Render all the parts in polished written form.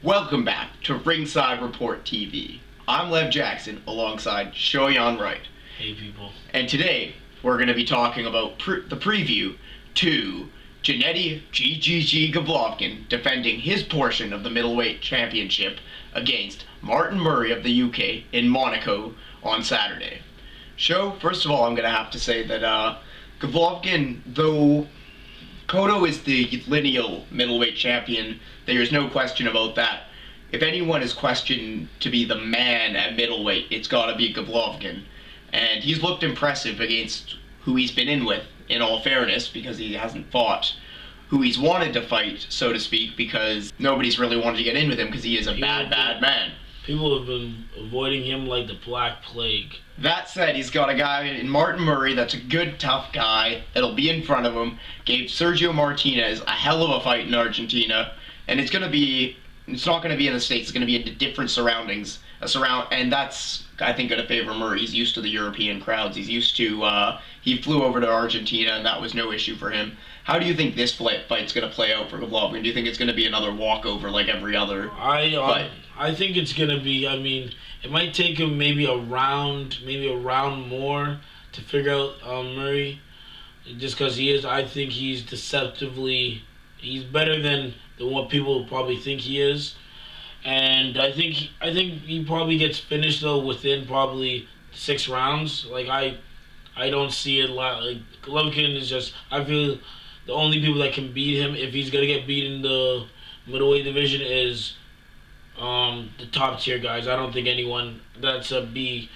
Welcome back to Ringside Report TV. I'm Lev Jackson alongside Shoyan Wright. Hey people. And today we're going to be talking about the preview to Gennady Golovkin defending his portion of the Middleweight Championship against Martin Murray of the UK in Monaco on Saturday. First of all, I'm going to have to say that Golovkin, though Cotto is the lineal middleweight champion, there's no question about that. If anyone is questioned to be the man at middleweight, it's got to be Golovkin. And he's looked impressive against who he's been in with, in all fairness, because he hasn't fought who he's wanted to fight, so to speak, because nobody's really wanted to get in with him because he is a bad man. People have been avoiding him like the Black Plague. That said, he's got a guy in Martin Murray that's a good, tough guy that'll be in front of him. Gave Sergio Martinez a hell of a fight in Argentina, and it's not going to be in the States. It's going to be in different surroundings. And that's, I think, going to favor Murray. He's used to the European crowds. He's used to. He flew over to Argentina, and that was no issue for him. How do you think this fight's going to play out for Golovkin? Do you think it's going to be another walkover like every other fight? I think it's going to be. I mean, it might take him maybe a round more to figure out Murray, just because he is. I think he's deceptively. He's better than what people probably think he is, and I think he probably gets finished though within probably 6 rounds. Like I don't see it like Golovkin is just. I feel the only people that can beat him if he's gonna get beat in the middleweight division is the top tier guys. I don't think anyone that's a B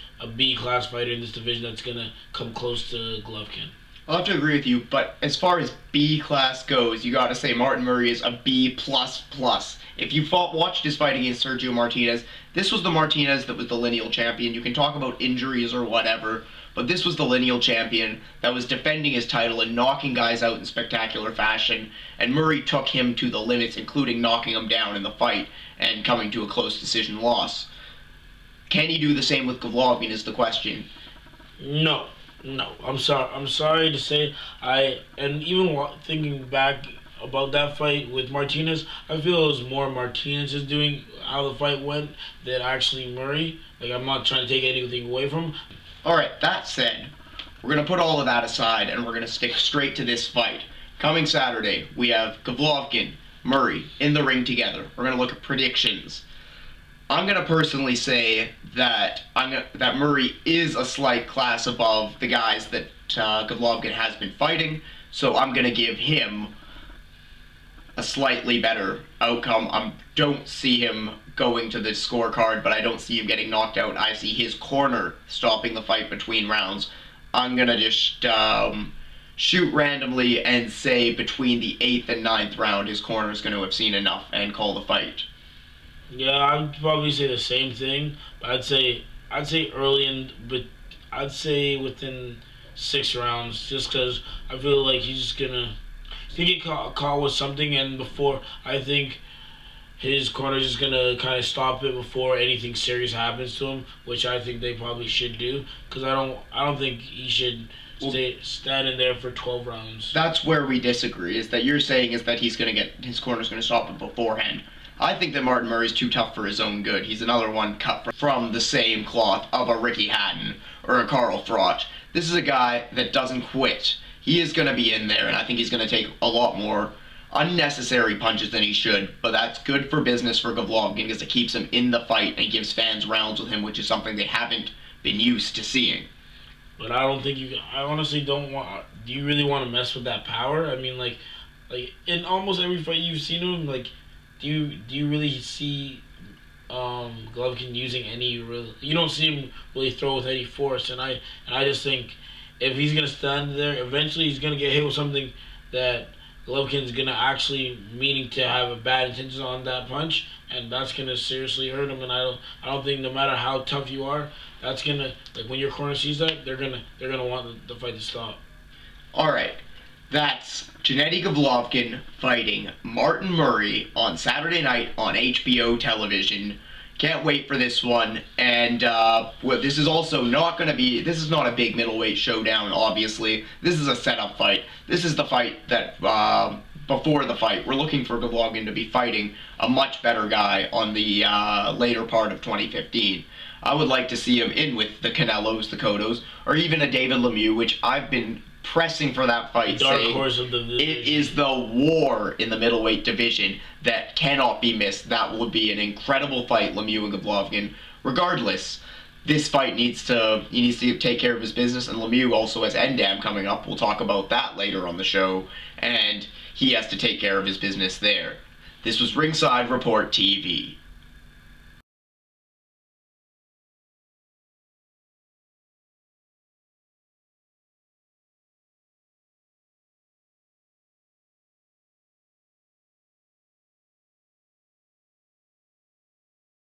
class fighter in this division that's gonna come close to Golovkin. I'll have to agree with you, but as far as B class goes, you got to say Martin Murray is a B++. If you watched his fight against Sergio Martinez, this was the Martinez that was the lineal champion. You can talk about injuries or whatever, but this was the lineal champion that was defending his title and knocking guys out in spectacular fashion, and Murray took him to the limits, including knocking him down in the fight and coming to a close decision loss. Can he do the same with Golovkin is the question. No, I'm sorry to say, even thinking back about that fight with Martinez, I feel it was more Martinez is doing how the fight went than actually Murray. Like, I'm not trying to take anything away from him. Alright, that said, we're going to put all of that aside and we're going to stick straight to this fight. Coming Saturday, we have Golovkin, Murray in the ring together. We're going to look at predictions. I'm going to personally say that that Murray is a slight class above the guys that Golovkin has been fighting, so I'm going to give him a slightly better outcome. I don't see him going to the scorecard, but I don't see him getting knocked out. I see his corner stopping the fight between rounds. I'm going to just shoot randomly and say between the 8th and 9th round, his corner is going to have seen enough and call the fight. Yeah, I'd probably say the same thing. But I'd say but I'd say within 6 rounds, just because I feel like he's gonna get caught with something, and before I think his corner is just gonna kind of stop it before anything serious happens to him, which I think they probably should do, because I don't think he should stand in there for 12 rounds. That's where we disagree. Is that you're saying is that his corner's gonna stop it beforehand. I think that Martin Murray's too tough for his own good. He's another one cut from the same cloth of a Ricky Hatton or a Carl Froch. This is a guy that doesn't quit. He is going to be in there, and I think he's going to take a lot more unnecessary punches than he should, but that's good for business for Golovkin because it keeps him in the fight and gives fans rounds with him, which is something they haven't been used to seeing. But I don't think I honestly don't want. Do you really want to mess with that power? I mean, like in almost every fight you've seen him, like. Do you really see Golovkin using any real? You don't see him really throw with any force, and I just think if he's gonna stand there, eventually he's gonna get hit with something that Golovkin's gonna actually meaning to have a bad intention on that punch, and that's gonna seriously hurt him. And I don't think no matter how tough you are, that's gonna when your corner sees that, they're gonna want the fight to stop. All right. That's Gennady Golovkin fighting Martin Murray on Saturday night on HBO television. Can't wait for this one. And this is also not going to be, this is not a big middleweight showdown, obviously. This is a setup fight. This is the fight that before the fight, we're looking for Golovkin to be fighting a much better guy on the later part of 2015. I would like to see him in with the Canelos, the Cottos, or even a David Lemieux, which I've been pressing for that fight, Dark saying horse of the division. it is the war in the middleweight division that cannot be missed. That will be an incredible fight, Lemieux and Golovkin. Regardless, this fight he needs to take care of his business, and Lemieux also has Endam coming up. We'll talk about that later on the show, and he has to take care of his business there. This was Ringside Report TV.